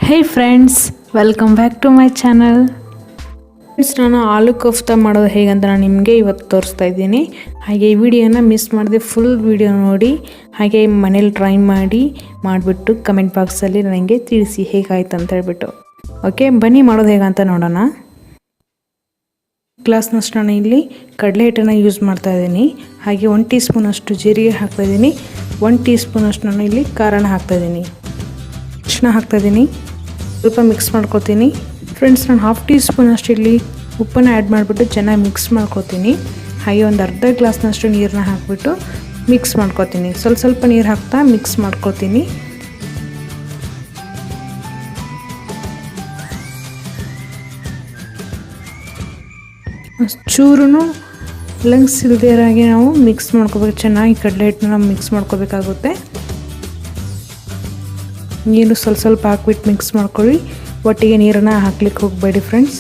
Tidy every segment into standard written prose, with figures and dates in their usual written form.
Hey friends, welcome back to my channel. Friends, ನಾನು ಆಲೂ ಕೋಫ್ತಾ ಮಾಡೋದು ಹೇಗೆ ಅಂತ ನಾನು ನಿಮಗೆ ಇವತ್ತು ತೋರಿಸ್ತಾ ಇದ್ದೀನಿ. ಹಾಗೆ ಈ ವಿಡಿಯೋನ ಮಿಸ್ ಮಾಡದೆ ಫುಲ್ ವಿಡಿಯೋ ನೋಡಿ ಹಾಗೆ ಮನೇಲಿ ಟ್ರೈ ಮಾಡಿಬಿಟ್ಟು ಕಮೆಂಟ್ ಬಾಕ್ಸಲ್ಲಿ ನನಗೆ ತಿಳಿಸಿ ಹೇಗಾಯ್ತು ಅಂತ ಹೇಳ್ಬಿಟ್ಟು. ಓಕೆ, ಬನ್ನಿ ಮಾಡೋದು ಹೇಗೆ ಅಂತ ನೋಡೋಣ. ಗ್ಲಾಸ್ನಷ್ಟು ನಾನು ಇಲ್ಲಿ ಕಡಲೆ ಹಿಟ್ಟನ್ನು ಯೂಸ್ ಮಾಡ್ತಾ ಇದ್ದೀನಿ. ಹಾಗೆ 1 ಟೀ ಸ್ಪೂನ್ ಅಷ್ಟು ಜೀರಿಗೆ ಹಾಕ್ತಾ ಇದ್ದೀನಿ. 1 ಟೀ ಸ್ಪೂನ್ ಅಷ್ಟು ನಾನು ಇಲ್ಲಿ ಖಾರನ ಹಾಕ್ತಾ ಇದ್ದೀನಿ. ಅರಿಶಿನ ಹಾಕ್ತಾ ಇದ್ದೀನಿ. ಸ್ವಲ್ಪ ಮಿಕ್ಸ್ ಮಾಡ್ಕೊತೀನಿ. ಫ್ರೆಂಡ್ಸ್, ನಾನು 1/2 ಟೀ ಸ್ಪೂನ್ ಅಷ್ಟು ಇಲ್ಲಿ ಉಪ್ಪನ್ನು ಆ್ಯಡ್ ಮಾಡಿಬಿಟ್ಟು ಚೆನ್ನಾಗಿ ಮಿಕ್ಸ್ ಮಾಡ್ಕೊತೀನಿ. ಹಾಗೆ ಒಂದು ಅರ್ಧ ಗ್ಲಾಸ್ನಷ್ಟು ನೀರನ್ನ ಹಾಕಿಬಿಟ್ಟು ಮಿಕ್ಸ್ ಮಾಡ್ಕೊತೀನಿ. ಸ್ವಲ್ಪ ನೀರು ಹಾಕ್ತಾ ಮಿಕ್ಸ್ ಮಾಡ್ಕೊತೀನಿ. ಚೂರು ಲಂಗ್ಸ್ ಇಲ್ದಿರಾಗೆ ನಾವು ಮಿಕ್ಸ್ ಮಾಡ್ಕೋಬೇಕು. ಚೆನ್ನಾಗಿ ಕಡಲೆ ಹಿಟ್ಟನ್ನ ನಾವು ಮಿಕ್ಸ್ ಮಾಡ್ಕೋಬೇಕಾಗುತ್ತೆ. ನೀರು ಸ್ವಲ್ಪ ಹಾಕ್ಬಿಟ್ಟು ಮಿಕ್ಸ್ ಮಾಡ್ಕೊಳ್ಳಿ. ಒಟ್ಟಿಗೆ ನೀರನ್ನು ಹಾಕ್ಲಿಕ್ಕೆ ಹೋಗಬೇಡಿ ಫ್ರೆಂಡ್ಸ್.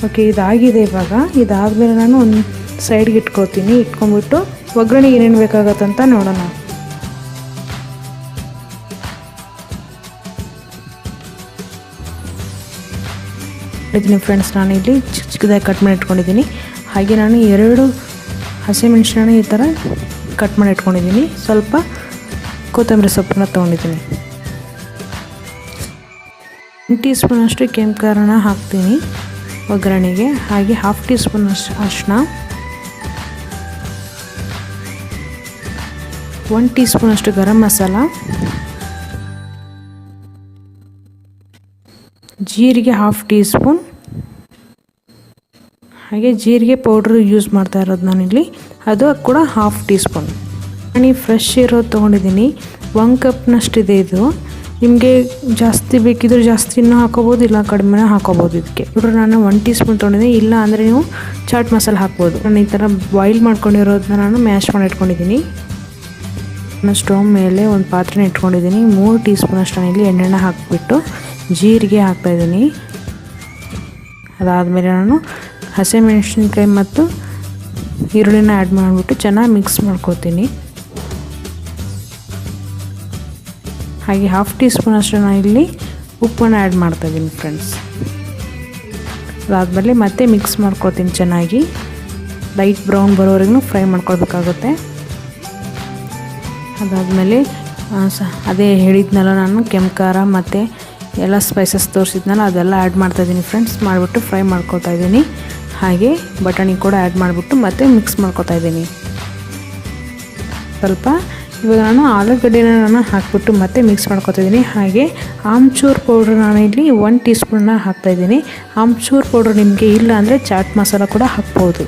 ಓಕೆ, ಇದಾಗಿದೆ. ಇದಾದಮೇಲೆ ನಾನು ಒಂದು ಸೈಡ್ಗೆ ಇಟ್ಕೊಂಡ್ಬಿಟ್ಟು ಒಗ್ಗರಣೆಗೆ ಏನೇನು ಬೇಕಾಗತ್ತಂತ ನೋಡೋಣ. ಇದನ್ನು ಫ್ರೆಂಡ್ಸ್, ನಾನು ಇಲ್ಲಿ ಚಿಕ್ಕದಾಗಿ ಕಟ್ ಮಾಡಿ ಇಟ್ಕೊಂಡಿದ್ದೀನಿ. ಹಾಗೆ ನಾನು 2 ಹಸಿಮೆಣಸಿನ ಈ ಥರ ಕಟ್ ಮಾಡಿ ಇಟ್ಕೊಂಡಿದ್ದೀನಿ. ಸ್ವಲ್ಪ ಕೊತ್ತಂಬರಿ ಸೊಪ್ಪನ್ನ ತೊಗೊಂಡಿದ್ದೀನಿ. 1 ಟೀ ಸ್ಪೂನ್ ಅಷ್ಟು ಕೆಂಪು ಖಾರನ ಹಾಕ್ತೀನಿ ಒಗ್ಗರಣೆಗೆ. ಹಾಗೆ 1/2 ಟೀ ಸ್ಪೂನ್ ಅಷ್ಟು ಅರಿಶಿನ, 1 ಟೀ ಸ್ಪೂನ್ ಅಷ್ಟು ಗರಂ ಮಸಾಲ, ಜೀರಿಗೆ 1/2 ಟೀ ಸ್ಪೂನ್. ಹಾಗೆ ಜೀರಿಗೆ ಪೌಡ್ರ್ ಯೂಸ್ ಮಾಡ್ತಾ ಇರೋದು ನಾನಿಲ್ಲಿ, ಅದು ಕೂಡ 1/2 ಟೀ ಸ್ಪೂನ್. ನಾನು ಫ್ರೆಶ್ ಇರೋದು ತೊಗೊಂಡಿದ್ದೀನಿ. 1 ಕಪ್ನಷ್ಟಿದೆ ಇದು. ನಿಮಗೆ ಜಾಸ್ತಿ ಬೇಕಿದ್ರೆ ಜಾಸ್ತಿನೂ ಹಾಕೋಬೋದು, ಇಲ್ಲ ಕಡಿಮೆನೂ ಹಾಕೋಬೋದು. ಇದಕ್ಕೆ ನಾನು 1 ಟೀ ಸ್ಪೂನ್ ತೊಗೊಂಡಿದ್ದೀನಿ. ಇಲ್ಲ ಅಂದರೆ ನೀವು ಚಾಟ್ ಮಸಾಲೆ ಹಾಕ್ಬೋದು. ನಾನು ಈ ಥರ ಬಾಯ್ಲ್ ಮಾಡ್ಕೊಂಡಿರೋದನ್ನ ನಾನು ಮ್ಯಾಶ್ ಮಾಡಿ ಇಟ್ಕೊಂಡಿದ್ದೀನಿ. ನಾನು ಸ್ಟವ್ ಮೇಲೆ ಒಂದು ಪಾತ್ರೆನ ಇಟ್ಕೊಂಡಿದ್ದೀನಿ. 3 ಟೀ ಸ್ಪೂನ್ ಅಷ್ಟು ನಾನು ಇಲ್ಲಿ ಎಣ್ಣೆನ ಹಾಕಿಬಿಟ್ಟು ಜೀರಿಗೆ ಹಾಕ್ತಾಯಿದ್ದೀನಿ. ಅದಾದಮೇಲೆ ನಾನು ಹಸಿಮೆಣಸಿನ್ಕಾಯಿ ಮತ್ತು ಈರುಳ್ಳಿನ ಆ್ಯಡ್ ಮಾಡಿಬಿಟ್ಟು ಚೆನ್ನಾಗಿ ಮಿಕ್ಸ್ ಮಾಡ್ಕೊತೀನಿ. ಹಾಗೆ 1/2 ಟೀ ಸ್ಪೂನ್ ಅಷ್ಟು ನಾನು ಇಲ್ಲಿ ಉಪ್ಪನ್ನು ಆ್ಯಡ್ ಮಾಡ್ತಾಯಿದ್ದೀನಿ ಫ್ರೆಂಡ್ಸ್. ಅದಾದಮೇಲೆ ಮತ್ತೆ ಮಿಕ್ಸ್ ಮಾಡ್ಕೊತೀನಿ. ಚೆನ್ನಾಗಿ ಲೈಟ್ ಬ್ರೌನ್ ಬರೋವರೆಗೂ ಫ್ರೈ ಮಾಡ್ಕೊಳ್ಬೇಕಾಗುತ್ತೆ. ಅದಾದಮೇಲೆ ಅದೇ ಹೇಳಿದ್ನಲ್ಲ ನಾನು ಕೆಂಪು ಖಾರ ಮತ್ತು ಎಲ್ಲ ಸ್ಪೈಸಸ್ ತೋರಿಸಿದ್ನಲ್ಲ ಅದೆಲ್ಲ ಆ್ಯಡ್ ಮಾಡ್ತಾಯಿದ್ದೀನಿ ಫ್ರೆಂಡ್ಸ್. ಮಾಡಿಬಿಟ್ಟು ಫ್ರೈ ಮಾಡ್ಕೊತಾ ಇದ್ದೀನಿ. ಹಾಗೆ ಬಟಾಣಿ ಕೂಡ ಆ್ಯಡ್ ಮಾಡಿಬಿಟ್ಟು ಮತ್ತೆ ಮಿಕ್ಸ್ ಮಾಡ್ಕೊತಾ ಇದ್ದೀನಿ. ಇವಾಗ ನಾನು ಆಲೂಗಡ್ಡೆನ ನಾನು ಹಾಕ್ಬಿಟ್ಟು ಮತ್ತೆ ಮಿಕ್ಸ್ ಮಾಡ್ಕೊತಿದ್ದೀನಿ. ಹಾಗೆ ಆಮ್ಚೂರ್ ಪೌಡ್ರ್ ನಾನು ಇಲ್ಲಿ 1 ಟೀ ಸ್ಪೂನ್ನ ಹಾಕ್ತಾಯಿದ್ದೀನಿ. ಆಮ್ಚೂರ್ ಪೌಡ್ರ್ ನಿಮಗೆ ಇಲ್ಲ ಅಂದರೆ ಚಾಟ್ ಮಸಾಲ ಕೂಡ ಹಾಕ್ಬೋದು.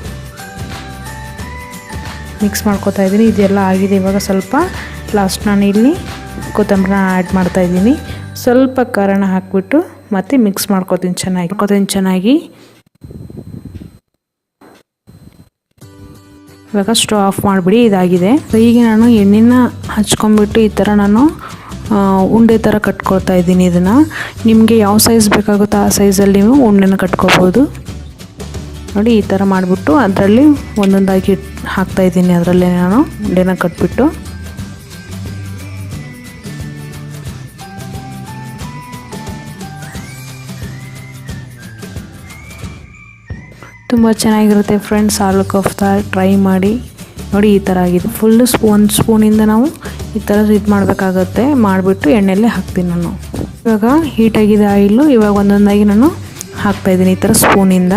ಮಿಕ್ಸ್ ಮಾಡ್ಕೊತಾ ಇದ್ದೀನಿ. ಇದೆಲ್ಲ ಆಗಿದೆ. ಇವಾಗ ಸ್ವಲ್ಪ ಲಾಸ್ಟ್ ನಾನು ಇಲ್ಲಿ ಕೊತ್ತಂಬರಿನ ಆ್ಯಡ್ ಮಾಡ್ತಾಯಿದ್ದೀನಿ. ಸ್ವಲ್ಪ ಖಾರನ ಹಾಕ್ಬಿಟ್ಟು ಮತ್ತೆ ಮಿಕ್ಸ್ ಮಾಡ್ಕೊತೀನಿ ಚೆನ್ನಾಗಿ. ಇವಾಗ ಸ್ಟವ್ ಆಫ್ ಮಾಡಿಬಿಡಿ. ಇದಾಗಿದೆ. ಈಗ ನಾನು ಎಣ್ಣೆನ ಹಚ್ಕೊಂಡ್ಬಿಟ್ಟು ಈ ಥರ ನಾನು ಉಂಡೆ ಥರ ಕಟ್ಕೊಳ್ತಾ ಇದ್ದೀನಿ. ಇದನ್ನು ನಿಮಗೆ ಯಾವ ಸೈಜ್ ಬೇಕಾಗುತ್ತೋ ಆ ಸೈಜಲ್ಲಿ ನೀವು ಉಂಡೆನ ಕಟ್ಕೋಬೋದು. ನೋಡಿ, ಈ ಥರ ಮಾಡಿಬಿಟ್ಟು ಅದರಲ್ಲಿ ಒಂದೊಂದಾಗಿ ಹಾಕ್ತಾಯಿದ್ದೀನಿ. ಅದರಲ್ಲೇ ನಾನು ಉಂಡೆನ ಕಟ್ಬಿಟ್ಟು ತುಂಬ ಚೆನ್ನಾಗಿರುತ್ತೆ ಫ್ರೆಂಡ್ಸ್. ಆಲೂ ಕೋಫ್ತಾ ಟ್ರೈ ಮಾಡಿ ನೋಡಿ. ಈ ಥರ ಆಗಿದೆ. ಫುಲ್ಲು ಒಂದು ಸ್ಪೂನಿಂದ ನಾವು ಈ ಥರ ಇದು ಮಾಡಬೇಕಾಗತ್ತೆ. ಮಾಡಿಬಿಟ್ಟು ಎಣ್ಣೆಯಲ್ಲೇ ಹಾಕ್ತೀನಿ ನಾನು. ಇವಾಗ ಹೀಟಾಗಿದೆ ಆಯಿಲು. ಇವಾಗ ಒಂದೊಂದಾಗಿ ನಾನು ಹಾಕ್ತಾಯಿದ್ದೀನಿ ಈ ಥರ ಸ್ಪೂನಿಂದ.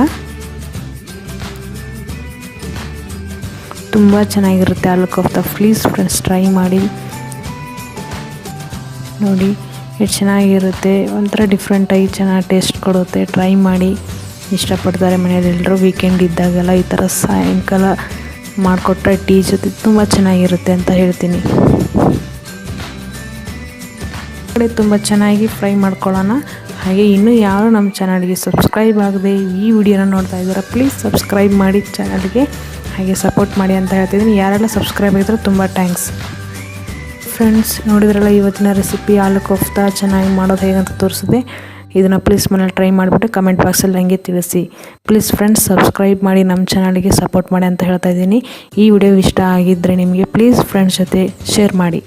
ತುಂಬ ಚೆನ್ನಾಗಿರುತ್ತೆ ಆಲೂ ಕೋಫ್ತಾ. ಪ್ಲೀಸ್ ಫ್ರೆಂಡ್ಸ್, ಟ್ರೈ ಮಾಡಿ ನೋಡಿ. ಎಷ್ಟು ಚೆನ್ನಾಗಿರುತ್ತೆ. ಒಂಥರ ಡಿಫ್ರೆಂಟಾಗಿ ಚೆನ್ನಾಗಿ ಟೇಸ್ಟ್ ಕೊಡುತ್ತೆ. ಟ್ರೈ ಮಾಡಿ. ಇಷ್ಟಪಡ್ತಾರೆ ಮನೆಯಲ್ಲಿ ಎಲ್ಲರೂ. ವೀಕೆಂಡ್ ಇದ್ದಾಗೆಲ್ಲ ಈ ಥರ ಸಾಯಂಕಾಲ ಮಾಡಿಕೊಟ್ರೆ ಟೀ ಜೊತೆ ತುಂಬ ಚೆನ್ನಾಗಿರುತ್ತೆ ಅಂತ ಹೇಳ್ತೀನಿ. ತುಂಬ ಚೆನ್ನಾಗಿ ಫ್ರೈ ಮಾಡ್ಕೊಳ್ಳೋಣ. ಹಾಗೆ ಇನ್ನೂ ಯಾರು ನಮ್ಮ ಚಾನಲ್ಗೆ ಸಬ್ಸ್ಕ್ರೈಬ್ ಆಗದೆ ಈ ವಿಡಿಯೋನ ನೋಡ್ತಾ ಇದ್ದಾರೆ, ಪ್ಲೀಸ್ ಸಬ್ಸ್ಕ್ರೈಬ್ ಮಾಡಿ ಚಾನಲ್ಗೆ. ಹಾಗೆ ಸಪೋರ್ಟ್ ಮಾಡಿ ಅಂತ ಹೇಳ್ತಿದ್ದೀನಿ. ಯಾರೆಲ್ಲ ಸಬ್ಸ್ಕ್ರೈಬ್ ಆಗಿದ್ರೆ ತುಂಬ ಥ್ಯಾಂಕ್ಸ್ ಫ್ರೆಂಡ್ಸ್. ನೋಡಿದ್ರಲ್ಲ ಇವತ್ತಿನ ರೆಸಿಪಿ ಆಲೂ ಕೋಫ್ತಾ ಚೆನ್ನಾಗಿ ಮಾಡೋದು ಹೇಗಂತ ತೋರಿಸಿದೆ. ಇದನ್ನು ಪ್ಲೀಸ್ ಮನೇಲಿ ಟ್ರೈ ಮಾಡಿಬಿಟ್ಟು ಕಮೆಂಟ್ ಬಾಕ್ಸಲ್ಲಿ ನನಗೆ ತಿಳಿಸಿ. ಪ್ಲೀಸ್ ಫ್ರೆಂಡ್ಸ್, ಸಬ್ಸ್ಕ್ರೈಬ್ ಮಾಡಿ, ನಮ್ಮ ಚಾನಲ್ಗೆ ಸಪೋರ್ಟ್ ಮಾಡಿ ಅಂತ ಹೇಳ್ತಾ ಇದ್ದೀನಿ. ಈ ವಿಡಿಯೋ ಇಷ್ಟ ಆಗಿದ್ದರೆ ನಿಮಗೆ ಪ್ಲೀಸ್ ಫ್ರೆಂಡ್ಸ್ ಜೊತೆ ಶೇರ್ ಮಾಡಿ.